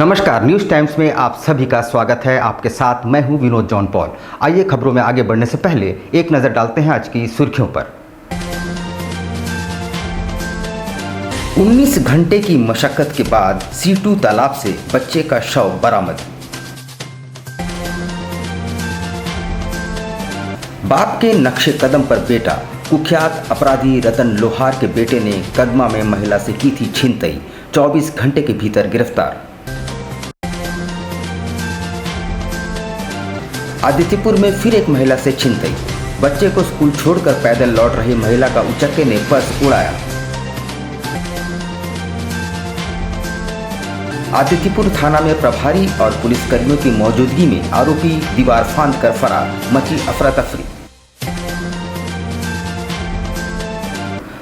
नमस्कार, news times में आप सभी का स्वागत है। आपके साथ मैं हूं विनोद जॉन पॉल। आइए खबरों में आगे बढ़ने से पहले एक नज़र डालते हैं आज की सुर्खियों पर। 19 घंटे की मशक्कत के बाद सीटू तालाब से बच्चे का शव बरामद। बाप के नक्शे कदम पर बेटा। कुख्यात अपराधी रतन लोहार के बेटे ने कदमा में महिला से की थी छिनतई, 24 घंटे के भीतर गिरफ्तार। आदित्यपुर में फिर एक महिला से छिनतई। बच्चे को स्कूल छोड़कर पैदल लौट रही महिला का उचक्के ने पर्स उड़ाया। आदित्यपुर थाना में प्रभारी और पुलिसकर्मियों की मौजूदगी में आरोपी दीवार फांद कर फरार, मची अफरा तफरी।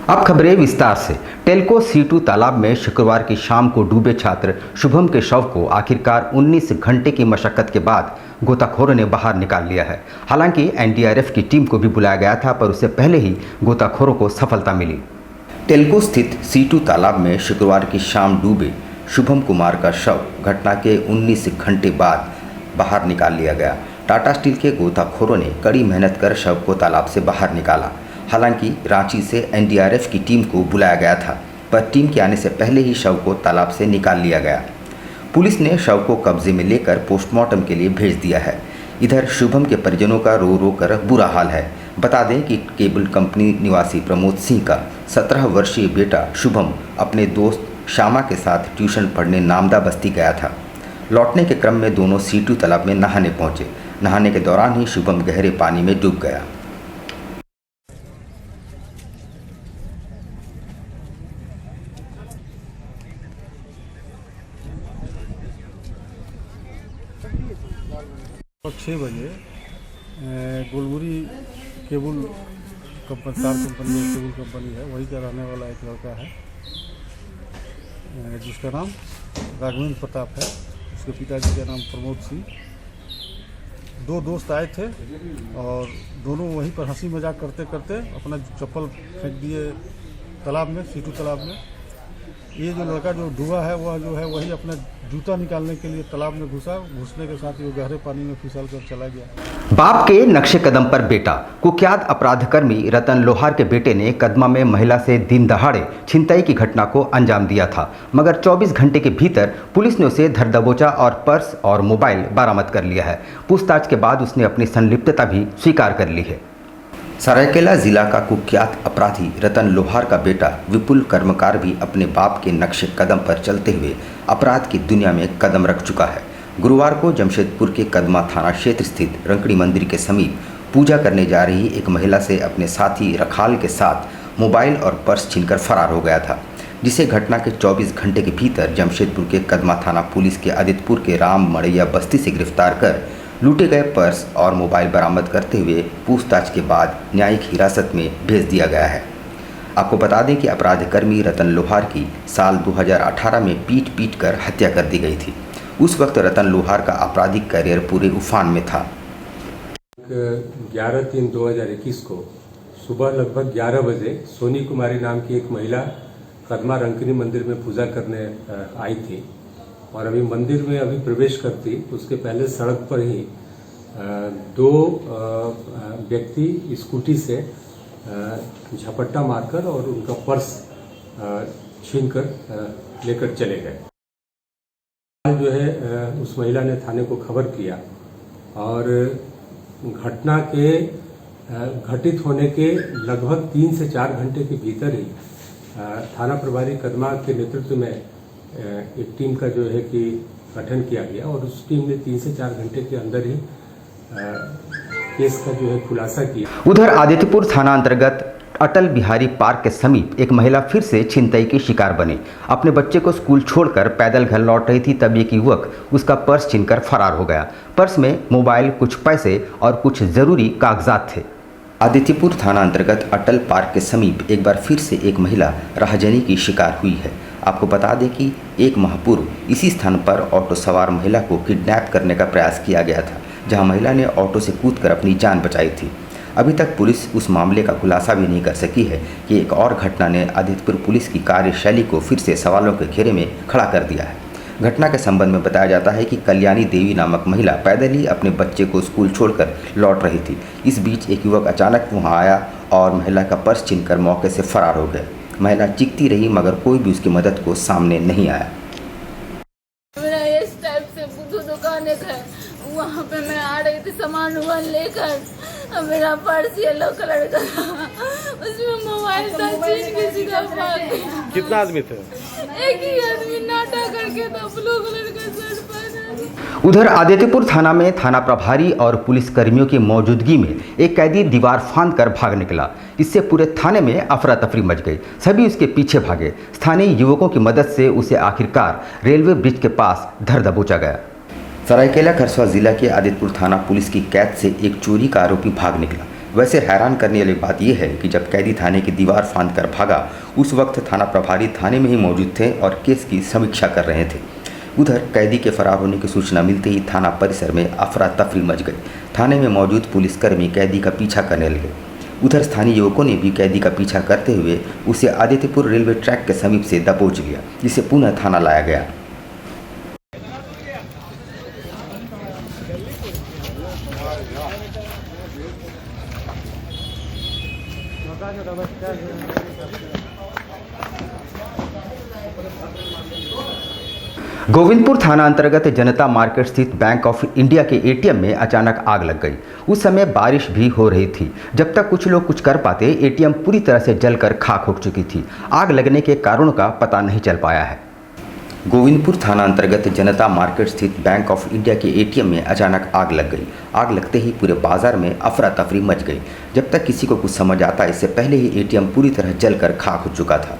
अब खबरें विस्तार से। टेल्को सीटू तालाब में शुक्रवार की शाम को डूबे छात्र शुभम के शव को आखिरकार 19 घंटे की मशक्कत के बाद गोताखोरों ने बाहर निकाल लिया है। हालांकि एनडीआरएफ की टीम को भी बुलाया गया था, पर उससे पहले ही गोताखोरों को सफलता मिली। टेल्को स्थित सीटू तालाब में शुक्रवार की शाम डूबे शुभम कुमार का शव घटना के 19 घंटे बाद बाहर निकाल लिया गया। टाटा स्टील के गोताखोरों ने कड़ी मेहनत कर शव को तालाब से बाहर निकाला। हालांकि रांची से एनडीआरएफ की टीम को बुलाया गया था, पर टीम के आने से पहले ही शव को तालाब से निकाल लिया गया। पुलिस ने शव को कब्जे में लेकर पोस्टमार्टम के लिए भेज दिया है। इधर शुभम के परिजनों का रो रो कर बुरा हाल है। बता दें कि केबल कंपनी निवासी प्रमोद सिंह का 17 वर्षीय बेटा शुभम अपने दोस्त श्यामा के साथ ट्यूशन पढ़ने नामदा बस्ती गया था। लौटने के क्रम में दोनों सीटू तालाब में नहाने पहुंचे। नहाने के दौरान ही शुभम गहरे पानी में डूब गया। और 6 बजे गोलमुरी केबल कंपनी, तार कंपनी केबल कंपनी है, वही का रहने वाला एक लड़का है जिसका नाम राघवेंद्र प्रताप है। उसके पिताजी का नाम प्रमोद सिंह। 2 दोस्त आए थे और दोनों वहीं पर हंसी मजाक करते करते अपना चप्पल फेंक दिए तालाब में, सीटू तालाब में। ये जो लड़का जो डूबा है वह जो है वही अपना जूता निकालने के लिए तालाब में घुसा। घुसने के साथ ही वो गहरे पानी में फिसल कर चला गया। बाप के नक्शे कदम पर बेटा। कुख्यात अपराधकर्मी रतन लोहार के बेटे ने कदमा में महिला से दिन दहाड़े छिनतई की घटना को अंजाम दिया था, मगर 24 घंटे के भीतर पुलिस ने उसे धर दबोचा और पर्स और मोबाइल बरामद कर लिया है। पूछताछ के बाद उसने अपनी संलिप्तता भी स्वीकार कर ली है। सरायकेला जिला का कुख्यात अपराधी रतन लोहार का बेटा विपुल कर्मकार भी अपने बाप के नक्शे कदम पर चलते हुए अपराध की दुनिया में कदम रख चुका है। गुरुवार को जमशेदपुर के कदमा थाना क्षेत्र स्थित रंकड़ी मंदिर के समीप पूजा करने जा रही एक महिला से अपने साथी रखाल के साथ मोबाइल और पर्स छीनकर फरार हो गया था, जिसे घटना के 24 घंटे के भीतर जमशेदपुर के कदमा थाना पुलिस के आदित्यपुर के राम मड़ैया बस्ती से गिरफ्तार कर लूटे गए पर्स और मोबाइल बरामद करते हुए पूछताछ के बाद न्यायिक हिरासत में भेज दिया गया है। आपको बता दें कि अपराधकर्मी रतन लोहार की साल 2018 में पीट कर हत्या कर दी गई थी। उस वक्त रतन लोहार का आपराधिक करियर पूरे उफान में था। 11/3/2021 को सुबह लगभग 11 बजे सोनी कुमारी नाम की एक महिला कदमा रंकनी मंदिर में पूजा करने आई थी और अभी मंदिर में अभी प्रवेश करती उसके पहले सड़क पर ही 2 व्यक्ति स्कूटी से झपट्टा मारकर और उनका पर्स छीनकर लेकर चले गए। जो है उस महिला ने थाने को खबर किया और घटना के घटित होने के लगभग 3 से 4 घंटे के भीतर ही थाना प्रभारी कदमा के नेतृत्व में एक टीम का जो है कि गठन किया गया और उस टीम ने 3 से 4 घंटे के अंदर ही केस का जो है खुलासा किया। उधर आदित्यपुर थाना अंतर्गत अटल बिहारी पार्क के समीप एक महिला फिर से छिनतई की शिकार बनी। अपने बच्चे को स्कूल छोड़कर पैदल घर लौट रही थी, तब एक युवक उसका पर्स छीनकर फरार हो गया। पर्स में मोबाइल, कुछ पैसे और कुछ जरूरी कागजात थे। आदित्यपुर थाना अंतर्गत अटल पार्क के समीप एक बार फिर से एक महिला राहजनी की शिकार हुई है। आपको बता दें कि 1 माह पूर्व इसी स्थान पर ऑटो सवार महिला को किडनैप करने का प्रयास किया गया था, जहां महिला ने ऑटो से कूदकर अपनी जान बचाई थी। अभी तक पुलिस उस मामले का खुलासा भी नहीं कर सकी है कि एक और घटना ने आदित्यपुर पुलिस की कार्यशैली को फिर से सवालों के घेरे में खड़ा कर दिया है। घटना के संबंध में बताया जाता है कि कल्याणी देवी नामक महिला पैदल ही अपने बच्चे को स्कूल छोड़कर लौट रही थी। इस बीच एक युवक अचानक वहां आया और महिला का पर्स छीनकर मौके से फरार हो गया। महिला चीखती रही मगर कोई भी उसकी मदद को सामने नहीं आया। मेरा इस टाइप से बुद्धू दुकान है, वहाँ पे मैं आ रही थी सामान वामान लेकर, मेरा पर्स येलो कलर का उसमें मोबाइल था, छीन के सीधा मार दिया। कितना आदमी थे? एक ही आदमी नाटा करके था, ब्लू कलर का शर्ट पहना। उधर आदित्यपुर थाना में थाना प्रभारी और पुलिस कर्मियों की मौजूदगी में एक कैदी दीवार फांदकर भाग निकला। इससे पूरे थाने में अफरा तफरी मच गई। सभी उसके पीछे भागे। स्थानीय युवकों की मदद से उसे आखिरकार रेलवे ब्रिज के पास धर दबोचा गया। सरायकेला खरसावां जिला के आदित्यपुर थाना पुलिस की कैद से एक चोरी का आरोपी भाग निकला। वैसे हैरान करने वाली बात यह है कि जब कैदी थाने की दीवार फांदकर भागा उस वक्त थाना प्रभारी थाने में ही मौजूद थे और केस की समीक्षा कर रहे थे। उधर कैदी के फरार होने की सूचना मिलते ही थाना परिसर में अफरा तफरी मच गई। थाने में मौजूद पुलिसकर्मी कैदी का पीछा करने लगे। उधर स्थानीय युवकों ने भी कैदी का पीछा करते हुए उसे आदित्यपुर रेलवे ट्रैक के समीप से दबोच लिया, जिसे पुनः थाना लाया गया। गोविंदपुर थाना अंतर्गत जनता मार्केट स्थित बैंक ऑफ इंडिया के एटीएम में अचानक आग लग गई। उस समय बारिश भी हो रही थी। जब तक कुछ लोग कुछ कर पाते, एटीएम पूरी तरह से जलकर खाक हो चुकी थी। आग लगने के कारणों का पता नहीं चल पाया है। गोविंदपुर थाना अंतर्गत जनता मार्केट स्थित बैंक ऑफ इंडिया के एटीएम में अचानक आग लग गई। आग लगते ही पूरे बाजार में अफरा तफरी मच गई। जब तक किसी को कुछ समझ आता, इससे पहले ही एटीएम पूरी तरह जलकर खाक हो चुका था।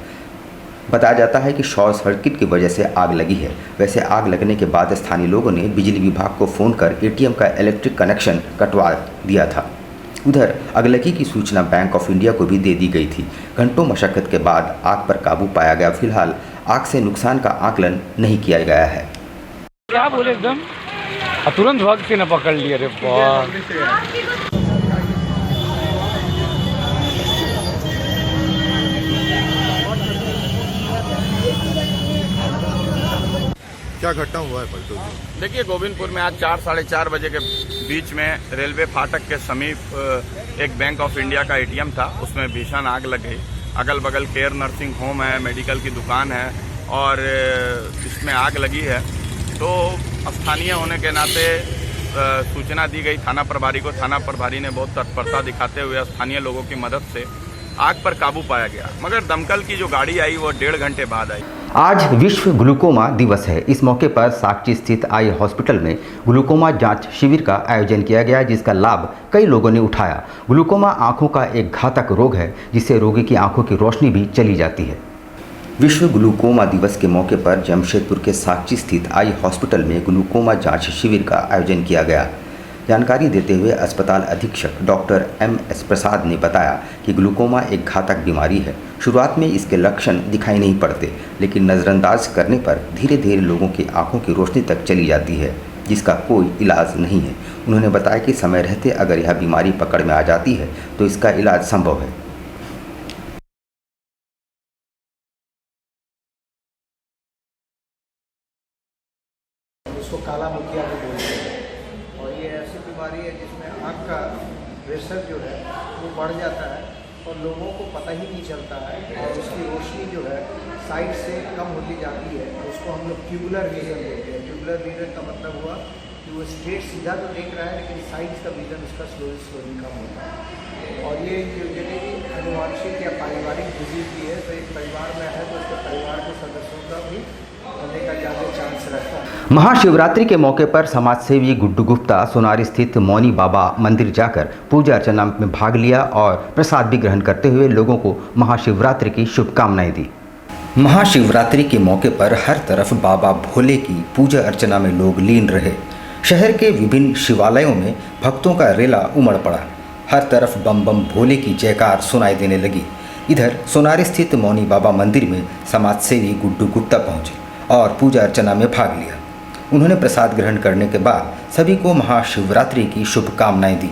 बताया जाता है कि शॉर्ट सर्किट की वजह से आग लगी है। वैसे आग लगने के बाद स्थानीय लोगों ने बिजली विभाग को फ़ोन कर एटीएम का इलेक्ट्रिक कनेक्शन कटवा दिया था। उधर अगलगी की सूचना बैंक ऑफ इंडिया को भी दे दी गई थी। घंटों मशक्कत के बाद आग पर काबू पाया गया। फिलहाल आग से नुकसान का आकलन नहीं किया गया है। क्या बोले एकदम तुरंत भाग के न पकड़ लिया रे क्या घटना हुआ है पलटू जी? देखिए, गोविंदपुर में आज 4 साढ़े 4 बजे के बीच में रेलवे फाटक के समीप एक बैंक ऑफ इंडिया का एटीएम था। उसमें भीषण आग लग गई। अगल बगल केयर नर्सिंग होम है, मेडिकल की दुकान है और इसमें आग लगी है। तो स्थानीय होने के नाते सूचना दी गई थाना प्रभारी को। थाना प्रभारी ने बहुत तत्परता दिखाते हुए स्थानीय लोगों की मदद से आग पर काबू पाया गया। मगर दमकल की जो गाड़ी आई वो 1.5 घंटे बाद आई। आज विश्व ग्लूकोमा दिवस है। इस मौके पर साकची स्थित आई हॉस्पिटल में ग्लूकोमा जांच शिविर का आयोजन किया गया, जिसका लाभ कई लोगों ने उठाया। ग्लूकोमा आंखों का एक घातक रोग है जिससे रोगी की आंखों की रोशनी भी चली जाती है। विश्व ग्लूकोमा दिवस के मौके पर जमशेदपुर के साकची स्थित आई हॉस्पिटल में ग्लूकोमा जांच शिविर का आयोजन किया गया। जानकारी देते हुए अस्पताल अधीक्षक डॉक्टर MS प्रसाद ने बताया कि ग्लूकोमा एक घातक बीमारी है। शुरुआत में इसके लक्षण दिखाई नहीं पड़ते, लेकिन नज़रअंदाज करने पर धीरे धीरे लोगों की आंखों की रोशनी तक चली जाती है, जिसका कोई इलाज नहीं है। उन्होंने बताया कि समय रहते अगर यह बीमारी पकड़ में आ जाती है तो इसका इलाज संभव है। उसको काला मुखिया भी बोलते हैं और ये ऐसी बीमारी है जिसमें आँख का प्रेशर जो है वो बढ़ जाता है और लोगों को पता ही नहीं चलता है और उसकी रोशनी जो है साइड से कम होती जाती है। उसको हम लोग ट्यूबुलर विजन बोलते हैं। ट्यूबुलर विजन का मतलब हुआ कि वो स्ट्रेट सीधा तो देख रहा है लेकिन साइड का विजन उसका स्लोली कम होता है। और ये यदि अनुवांशिक या पारिवारिक डिजीज भी है तो एक परिवार में है तो उसके परिवार के सदस्यों का भी होने का ज़्यादा चांस रहता है। महाशिवरात्रि के मौके पर समाजसेवी गुड्डू गुप्ता सोनारी स्थित मौनी बाबा मंदिर जाकर पूजा अर्चना में भाग लिया और प्रसाद भी ग्रहण करते हुए लोगों को महाशिवरात्रि की शुभकामनाएं दी। महाशिवरात्रि के मौके पर हर तरफ बाबा भोले की पूजा अर्चना में लोग लीन रहे। शहर के विभिन्न शिवालयों में भक्तों का रेला उमड़ पड़ा। हर तरफ बम बम भोले की जयकार सुनाई देने लगी। इधर सोनारी स्थित मौनी बाबा मंदिर में समाजसेवी गुड्डू गुप्ता पहुंचे और पूजा अर्चना में भाग लिया। उन्होंने प्रसाद ग्रहण करने के बाद सभी को महाशिवरात्रि की शुभकामनाएं दी।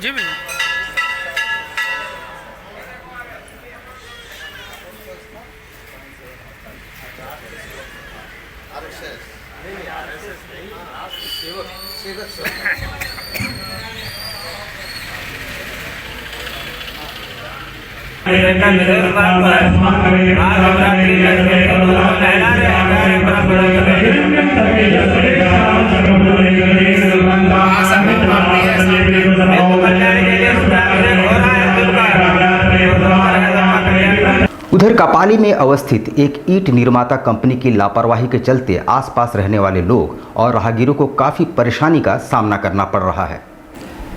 जी भैया। उधर कपाली में अवस्थित एक ईंट निर्माता कंपनी की लापरवाही के चलते आसपास रहने वाले लोग और राहगीरों को काफ़ी परेशानी का सामना करना पड़ रहा है।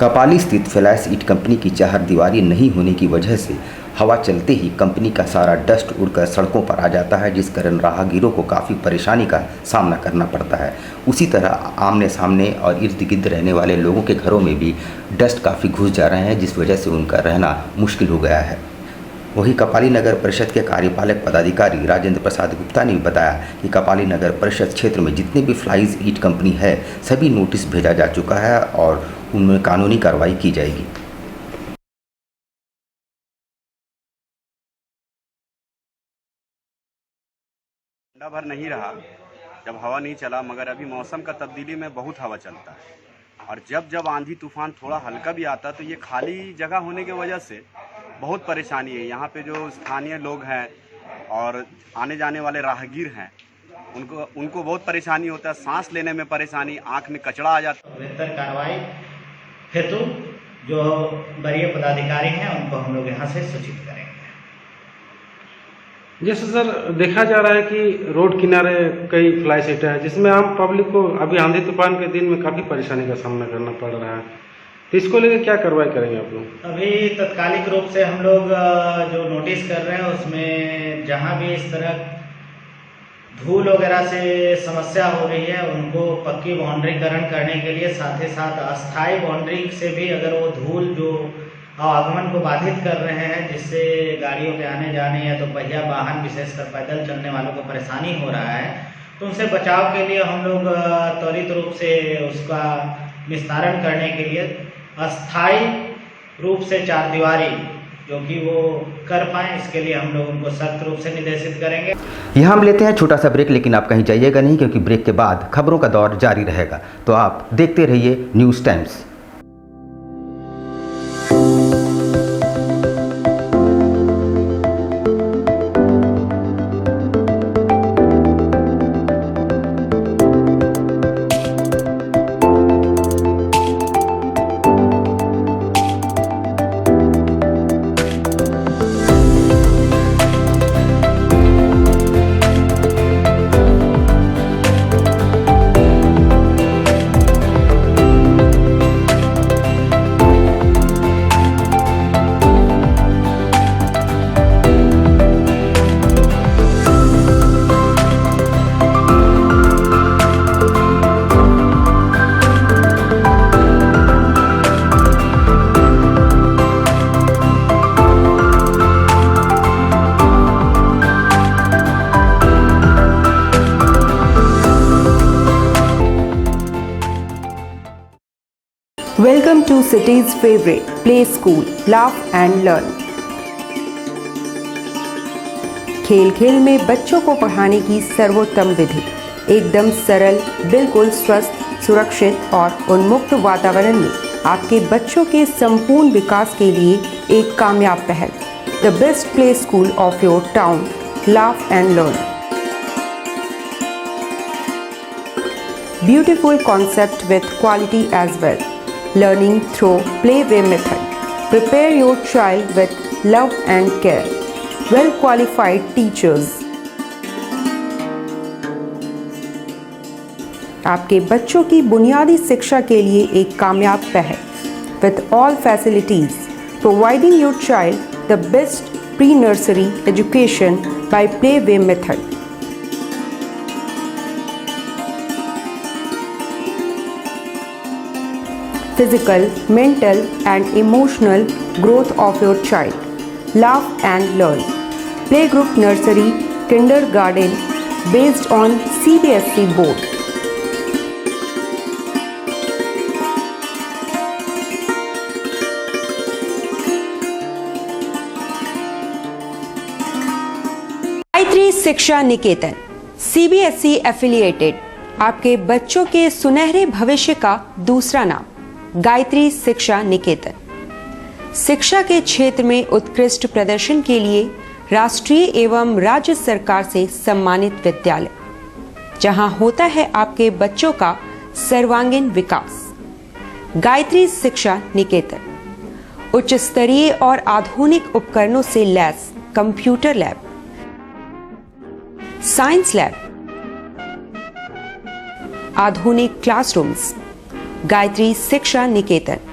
कपाली स्थित फ्लैश ईंट कंपनी की चारदीवारी नहीं होने की वजह से हवा चलते ही कंपनी का सारा डस्ट उड़कर सड़कों पर आ जाता है, जिस कारण राहगीरों को काफ़ी परेशानी का सामना करना पड़ता है। उसी तरह आमने सामने और इर्द गिर्द रहने वाले लोगों के घरों में भी डस्ट काफ़ी घुस जा रहे हैं, जिस वजह से उनका रहना मुश्किल हो गया है। वहीं कपाली नगर परिषद के कार्यपालक पदाधिकारी राजेंद्र प्रसाद गुप्ता ने बताया कि कपाली नगर परिषद क्षेत्र में जितने भी फ्लाइज ईंट कंपनी है सभी नोटिस भेजा जा चुका है और उनमें कानूनी कार्रवाई की जाएगी। घंटा भर नहीं रहा जब हवा नहीं चला, मगर अभी मौसम का तब्दीली में बहुत हवा चलता है और जब आंधी तूफान थोड़ा हल्का भी आता तो ये खाली जगह होने की वजह से बहुत परेशानी है। यहाँ पे जो स्थानीय लोग हैं और आने जाने वाले राहगीर हैं उनको बहुत परेशानी होता है, सांस लेने में परेशानी, आँख में कचरा आ जाता है। बेहतर कार्रवाई हेतु जो वरीय पदाधिकारी हैं उनको हम लोग यहाँ से सूचित करेंगे। जैसे सर देखा जा रहा है कि रोड किनारे कई फ्लाई सेटर है जिसमें आम पब्लिक को अभी आंधी तूफान के दिन में काफ़ी परेशानी का सामना करना पड़ रहा है, तो इसको लेकर क्या कार्रवाई करेंगे आप लोग? अभी तत्कालिक रूप से हम लोग जो नोटिस कर रहे हैं उसमें जहाँ भी इस तरह धूल वगैरह से समस्या हो रही है उनको पक्की बाउंड्रीकरण करने के लिए, साथ ही साथ अस्थायी बाउंड्री से भी अगर वो धूल जो आवागमन को बाधित कर रहे हैं जिससे गाड़ियों के आने जाने या तो पहिया वाहन विशेषकर पैदल चलने वालों को परेशानी हो रहा है, तो उनसे बचाव के लिए हम लोग त्वरित रूप से उसका निस्तारण करने के लिए अस्थायी रूप से चारदीवारी जो कि वो कर पाएँ, इसके लिए हम लोग उनको सख्त रूप से निर्देशित करेंगे। यहाँ हम लेते हैं छोटा सा ब्रेक, लेकिन आप कहीं जाइएगा नहीं क्योंकि ब्रेक के बाद खबरों का दौर जारी रहेगा, तो आप देखते रहिए news times. Welcome to city's favorite play school, Laugh and Learn. खेल खेल में बच्चों को पढ़ाने की सर्वोत्तम विधि, एकदम सरल, बिल्कुल स्वस्थ, सुरक्षित और उन्मुक्त वातावरण में आपके बच्चों के संपूर्ण विकास के लिए एक कामयाब पहल, the best play school of your town, Laugh and Learn. Beautiful concept with quality as well. Learning through play-way method. Prepare your child with love and care. Well-qualified teachers. आपके बच्चों की बुनियादी शिक्षा के लिए एक कामयाब पहल. With all facilities, providing your child the best pre-nursery education by play-way method. Physical, mental and emotional growth of your child. Laugh and Learn. Playgroup nursery, kindergarten based on CBSE board. शिक्षा निकेतन CBSE affiliated आपके बच्चों के सुनहरे भविष्य का दूसरा नाम। गायत्री शिक्षा निकेतन शिक्षा के क्षेत्र में उत्कृष्ट प्रदर्शन के लिए राष्ट्रीय एवं राज्य सरकार से सम्मानित विद्यालय, जहां होता है आपके बच्चों का सर्वांगीण विकास। गायत्री शिक्षा निकेतन उच्च स्तरीय और आधुनिक उपकरणों से lace computer lab, science lab, आधुनिक क्लासरूम्स। गायत्री शिक्षा निकेतन।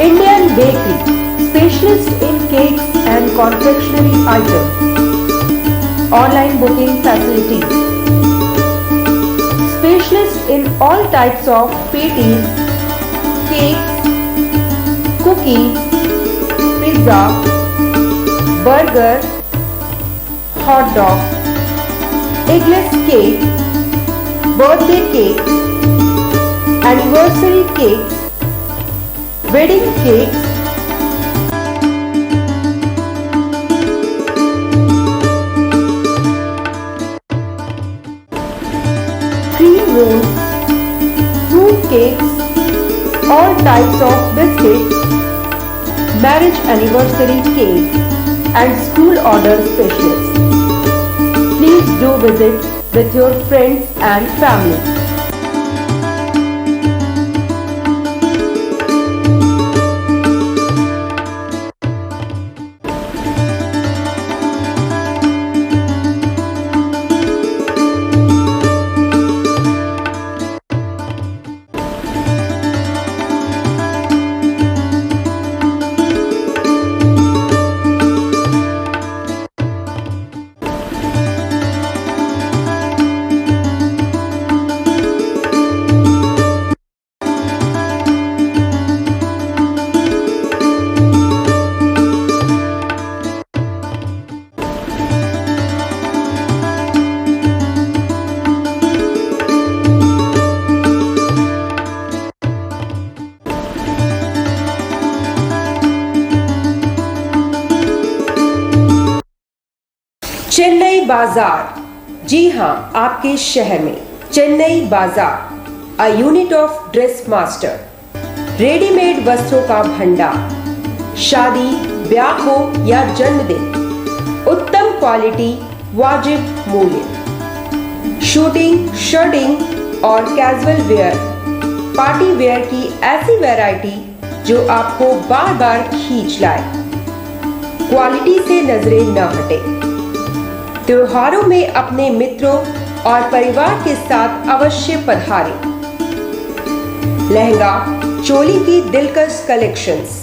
Indian Bakery, specialist in cakes and confectionery items. Online booking facilities. Specialist in all types of patties, cakes, cookies, pizza, burger, hot dog, eggless cake, birthday cake, anniversary cakes, wedding cakes, cream rolls, fruit cakes, all types of biscuits, marriage anniversary cake and school order specialists. Please do visit with your friends and family. Chennai बाजार, जी हां, आपके शहर में चेन्नई बाजार, a unit of dress master, readymade वस्त्रों का भंडार। शादी, ब्याह हो या जन्मदिन, उत्तम क्वालिटी, वाजिब मूल्य। शूटिंग, शर्टिंग और कैजुअल वेयर, पार्टी वेयर की ऐसी वैरायटी जो आपको बार बार खींच लाए। क्वालिटी से नजरें न हटे। त्योहारों में अपने मित्रों और परिवार के साथ अवश्य पधारें। लहंगा, चोली की दिलकश कलेक्शंस।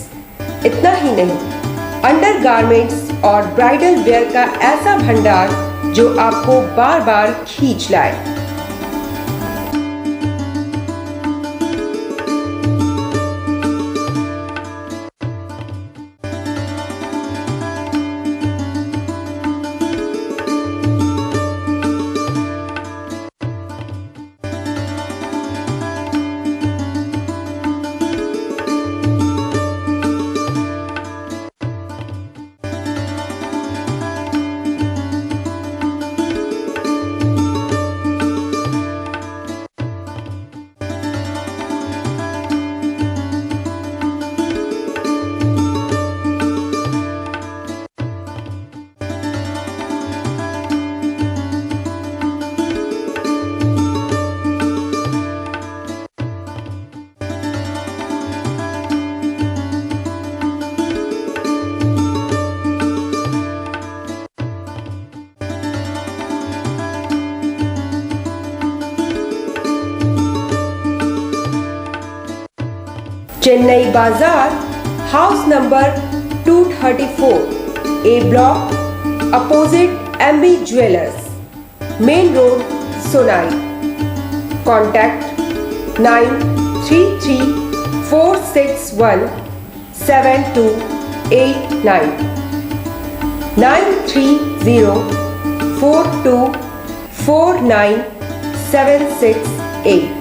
इतना ही नहीं, अंडरगारमेंट्स और ब्राइडल वेयर का ऐसा भंडार जो आपको बार बार खींच लाए। चेन्नई बाजार, house number 234, A block, opposite MB jewellers, main road, Sonai. Contact 9334617289 9304249768।